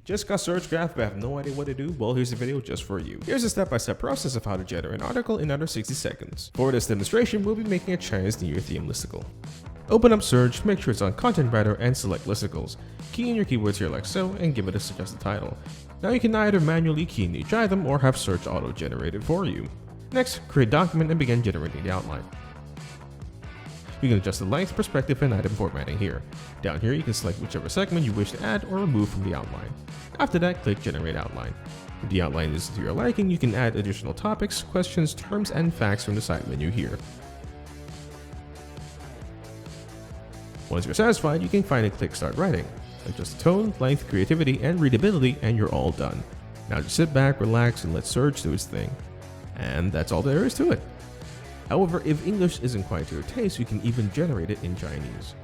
Just got SurgeGraph but have no idea what to do? Well, here's a video just for you. Here's a step-by-step process of how to generate an article in under 60 seconds. For this demonstration, we'll be making a Chinese New Year theme listicle. Open up Surge, make sure it's on Content Writer, and select Listicles. Key in your keywords here like so, and give it a suggested title. Now you can either manually key in each item or have Surge auto-generate it for you. Next, create a document and begin generating the outline. You can adjust the length, perspective, and item formatting here. Down here, you can select whichever segment you wish to add or remove from the outline. After that, click Generate Outline. If the outline is to your liking, you can add additional topics, questions, terms, and facts from the side menu here. Once you're satisfied, you can finally click Start Writing. Adjust the tone, length, creativity, and readability, and you're all done. Now just sit back, relax, and let Surge do its thing. And that's all there is to it. However, if English isn't quite to your taste, you can even generate it in Chinese.